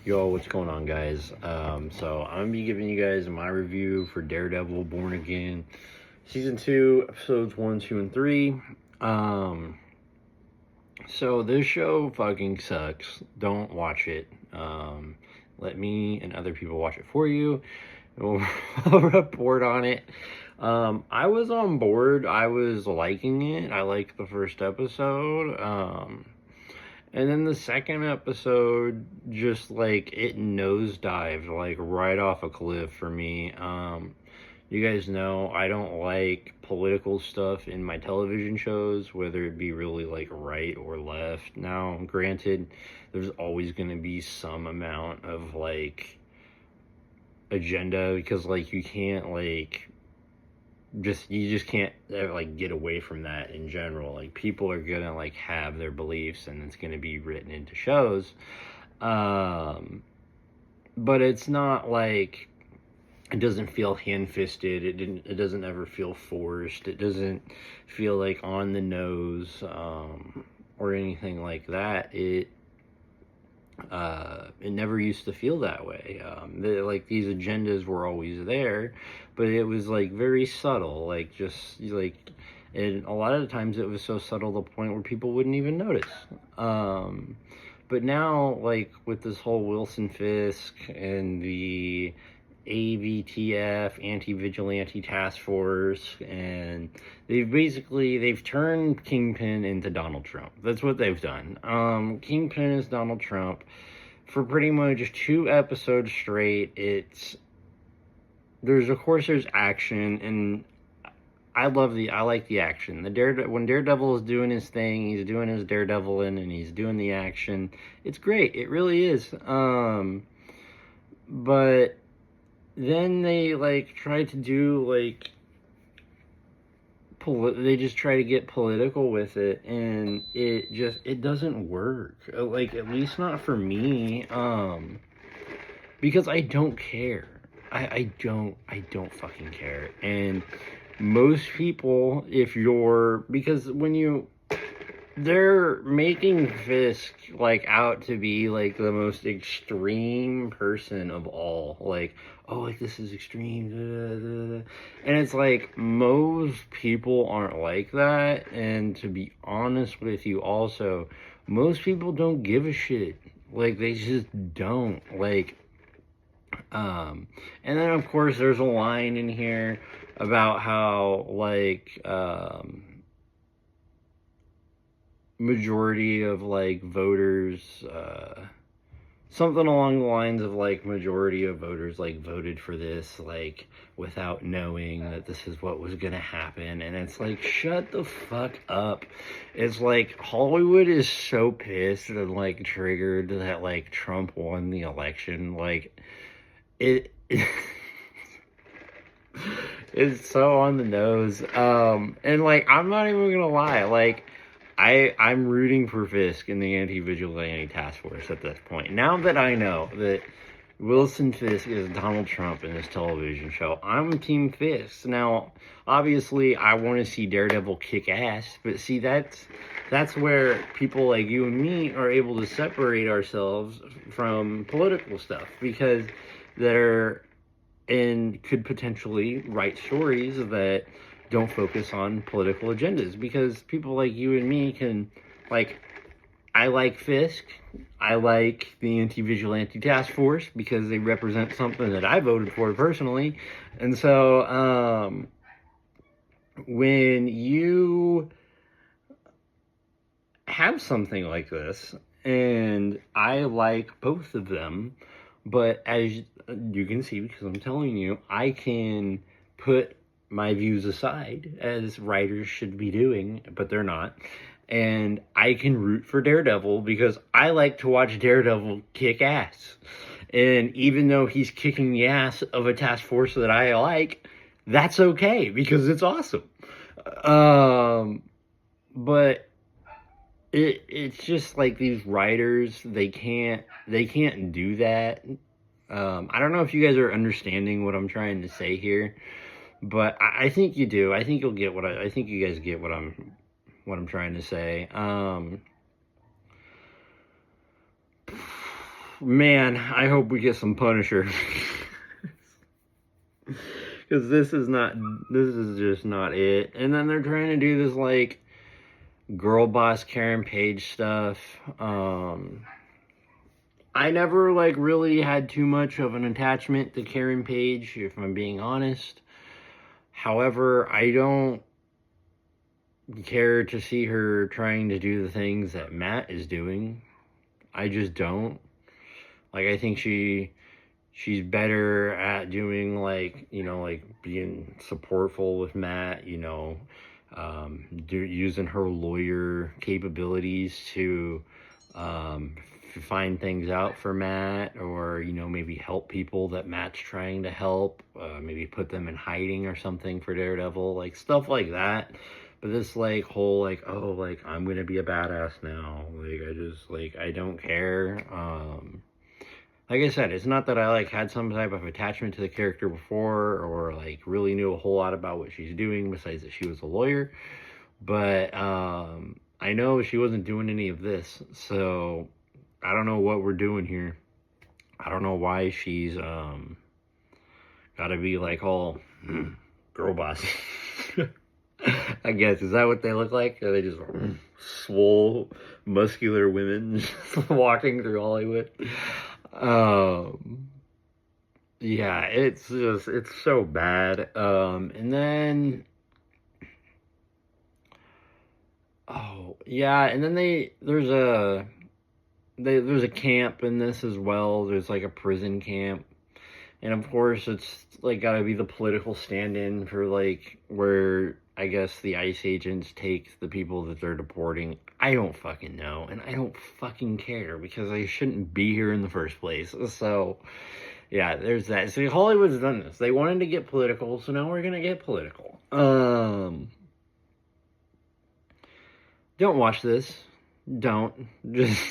Yo, what's going on, guys? So I'm gonna be giving you guys my review for Daredevil Born Again, season 2, episodes 1, 2, and 3. Um, so this show fucking sucks. Don't watch it. Let me and other people watch it for you. We'll report on it. I was on board. I was liking it. I liked the first episode. And then the second episode, just like it nosedived like right off a cliff for me. You guys know I don't like political stuff in my television shows, whether it be really like right or left. Now, granted, there's always going to be some amount of like agenda because like you can't like you just can't like get away from that in general. Like people are gonna like have their beliefs and it's gonna be written into shows. But it's not like it doesn't feel hand-fisted. It doesn't ever feel forced. It doesn't feel like on the nose, or anything like that. It never used to feel that way. Like these agendas were always there, but it was like very subtle, like just like, and a lot of the times it was so subtle to the point where people wouldn't even notice. But now, like with this whole Wilson Fisk and the AVTF, Anti-Vigilante Task Force, and they've turned Kingpin into Donald Trump. That's what they've done. Kingpin is Donald Trump for pretty much 2 episodes straight. There's action, and I like the action. When Daredevil is doing his thing, he's doing his Daredevilin, and he's doing the action. It's great. It really is. But then they like try to do like they just try to get political with it, and it doesn't work, like at least not for me, because I don't care. I don't fucking care. And most people, if you're because when you they're making Fisk like out to be like the most extreme person of all. Like, oh, like this is extreme. Da, da, da. And it's like most people aren't like that. And to be honest with you, also, most people don't give a shit. Like they just don't. And then of course there's a line in here about how like majority of like voters, something along the lines of like majority of voters like voted for this like without knowing that this is what was gonna happen. And it's like, shut the fuck up. It's like Hollywood is so pissed and like triggered that like Trump won the election. Like it it's so on the nose. And like I'm not even gonna lie, like I'm rooting for Fisk in the Anti-Vigilante Task Force at this point. Now that I know that Wilson Fisk is Donald Trump in this television show, I'm Team Fisk. Now, obviously, I want to see Daredevil kick ass, but see, that's where people like you and me are able to separate ourselves from political stuff, because they're and could potentially write stories that don't focus on political agendas, because people like you and me can, like, I like Fisk, I like the Anti-Vigilante Task Force because they represent something that I voted for personally. And so when you have something like this, and I like both of them, but as you can see, because I'm telling you, I can put my views aside, as writers should be doing, but they're not. And I can root for Daredevil because I like to watch Daredevil kick ass. And even though he's kicking the ass of a task force that I like, that's okay because it's awesome. But it's just like these writers, they can't do that. I don't know if you guys are understanding what I'm trying to say here, but I think you do. I think you'll get I think you guys get what I'm trying to say. Man, I hope we get some Punisher. Because this is just not it. And then they're trying to do this, like, girl boss Karen Page stuff. I never, like, really had too much of an attachment to Karen Page, if I'm being honest. However, I don't care to see her trying to do the things that Matt is doing. I just don't. Like, I think she's better at doing, like, you know, like, being supportful with Matt, you know, using her lawyer capabilities to find things out for Matt, or, you know, maybe help people that Matt's trying to help, maybe put them in hiding or something for Daredevil, like, stuff like that. But this, like, whole, like, oh, like, I'm gonna be a badass now, like, I just, like, I don't care. Like I said, it's not that I, like, had some type of attachment to the character before, or, like, really knew a whole lot about what she's doing besides that she was a lawyer. But I know she wasn't doing any of this, so I don't know what we're doing here. I don't know why she's gotta be, like, all girl boss. I guess, is that what they look like? Are they just swole, muscular women walking through Hollywood? Yeah, it's so bad. And then, oh yeah, and then there's a camp in this as well. There's, like, a prison camp, and of course it's, like, gotta be the political stand-in for, like, where I guess the ICE agents take the people that they're deporting. I don't fucking know, and I don't fucking care, because I shouldn't be here in the first place. So, yeah, there's that. See, Hollywood's done this. They wanted to get political, so now we're gonna get political. Don't watch this. Don't. Just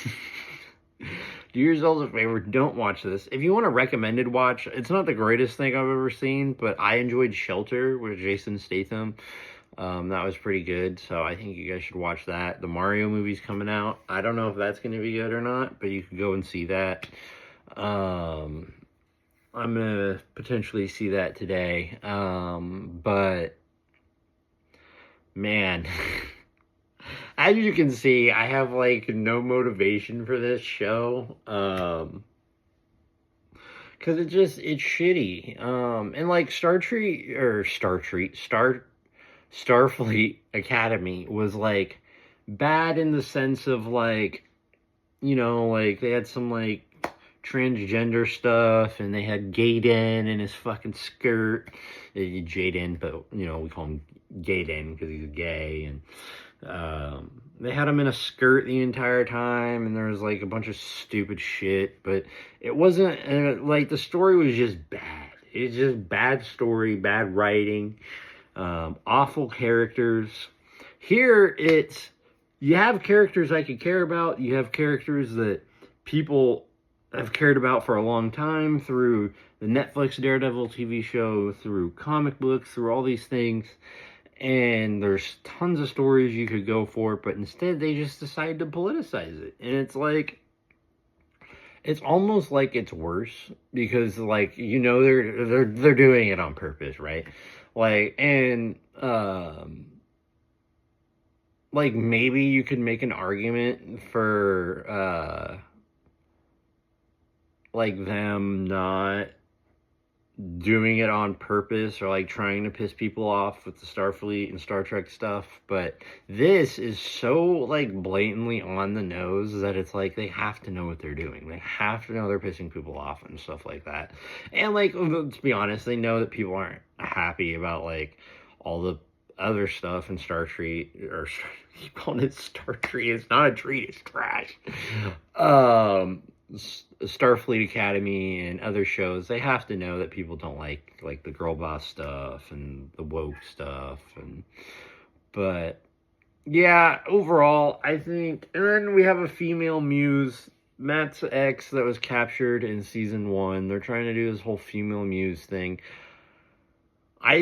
do yourselves a favor. Don't watch this. If you want a recommended watch, it's not the greatest thing I've ever seen, but I enjoyed Shelter with Jason Statham. That was pretty good, so I think you guys should watch that. The Mario movie's coming out. I don't know if that's going to be good or not, but you can go and see that. I'm going to potentially see that today. But, man, as you can see, I have, like, no motivation for this show. Because it's shitty. And, like, Starfleet Academy was, like, bad in the sense of, like, you know, like, they had some, like, transgender stuff, and they had Gaiden in his fucking skirt. Jaden, but, you know, we call him Gaiden because he's gay, and they had him in a skirt the entire time, and there was, like, a bunch of stupid shit, but it wasn't, like, the story was just bad. It's just bad story, bad writing. Awful characters. Here, you have characters I could care about. You have characters that people have cared about for a long time through the Netflix Daredevil TV show, through comic books, through all these things. And there's tons of stories you could go for, but instead they just decide to politicize it. And it's like, it's almost like it's worse because, like, you know, they're doing it on purpose, right? Like, and, like, maybe you could make an argument for, like, them not doing it on purpose, or, like, trying to piss people off with the Starfleet and Star Trek stuff, but this is so, like, blatantly on the nose that it's like they have to know what they're doing. They have to know they're pissing people off and stuff like that. And, like, let's be honest, they know that people aren't happy about, like, all the other stuff in Star Trek, or keep calling it Star Trek. It's not a treat, it's trash. Starfleet Academy and other shows, they have to know that people don't like the girl boss stuff and the woke stuff, but yeah, overall, I think. And then we have a female muse, Matt's ex, that was captured in season 1. They're trying to do this whole female muse thing. I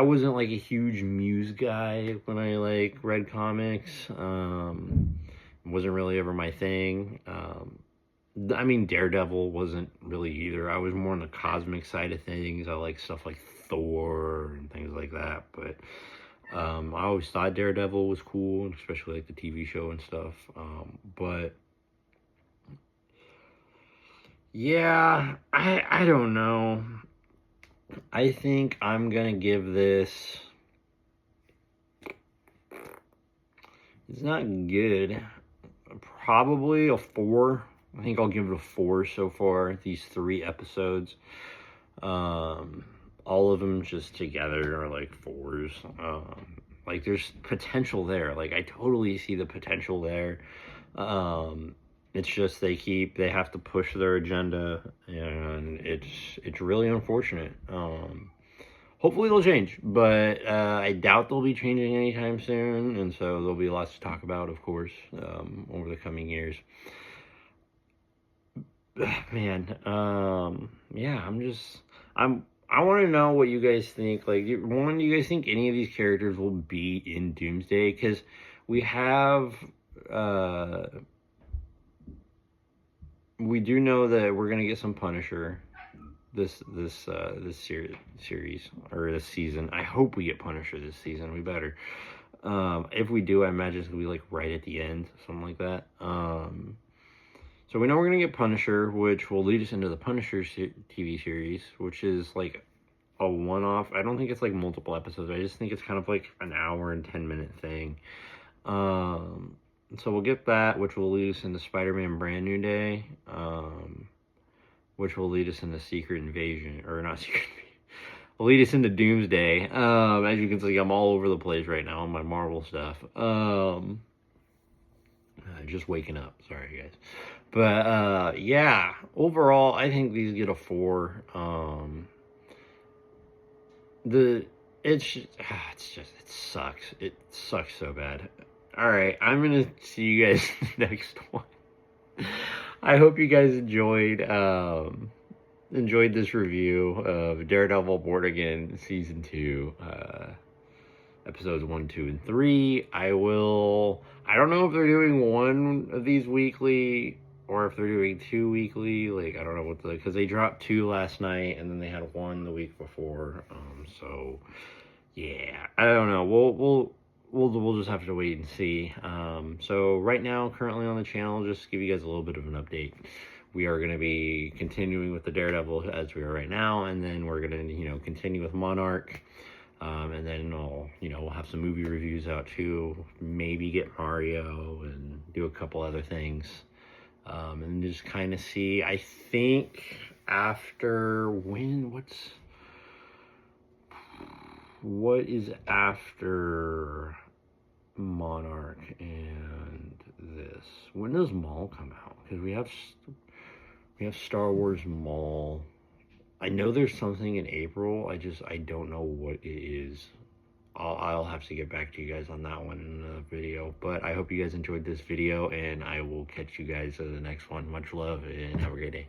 wasn't, like, a huge Muse guy when I, like, read comics. Wasn't really ever my thing. I mean, Daredevil wasn't really either. I was more on the cosmic side of things. I like stuff like Thor and things like that. But I always thought Daredevil was cool, especially like the TV show and stuff. But yeah, I don't know. I think I'm gonna give this. It's not good. Probably a 4. I think I'll give it a 4 so far. These 3 episodes. All of them just together are like 4s. Like there's potential there. Like I totally see the potential there. It's just they have to push their agenda, and it's really unfortunate. Hopefully they'll change, but I doubt they'll be changing anytime soon, and so there'll be lots to talk about, of course, over the coming years. Man, yeah, I want to know what you guys think. Like, one, do you guys think any of these characters will be in Doomsday? Because we have, we do know that we're gonna get some Punisher this series or this season. I hope we get Punisher this season. We better. If we do, I imagine it's gonna be like right at the end, something like that. So we know we're gonna get Punisher, which will lead us into the Punisher TV series, which is like a one-off. I don't think it's like multiple episodes. I just think it's kind of like an hour and 10-minute thing. So we'll get that, which will lead us into Spider-Man Brand New Day, which will lead us into Secret Invasion, or not Secret Invasion, will lead us into Doomsday. As you can see, I'm all over the place right now on my Marvel stuff. Just waking up, sorry guys. But yeah, overall, I think these get a 4. It sucks. It sucks so bad. Alright, I'm gonna see you guys next one. I hope you guys enjoyed this review of Daredevil Born Again Season 2, episodes 1, 2, and 3. I don't know if they're doing one of these weekly or if they're doing 2 weekly. Like, I don't know because they dropped 2 last night and then they had 1 the week before. So yeah, I don't know. We'll just have to wait and see. So right now, currently on the channel, just to give you guys a little bit of an update, we are going to be continuing with the Daredevil as we are right now, and then we're going to, continue with Monarch, and then we'll have some movie reviews out too, maybe get Mario and do a couple other things, and just kind of see. I think after what is after Monarch and this? When does Maul come out? Because we have Star Wars Maul. I know there's something in April. I don't know what it is. I'll have to get back to you guys on that one in another video. But I hope you guys enjoyed this video, and I will catch you guys in the next one. Much love, and have a great day.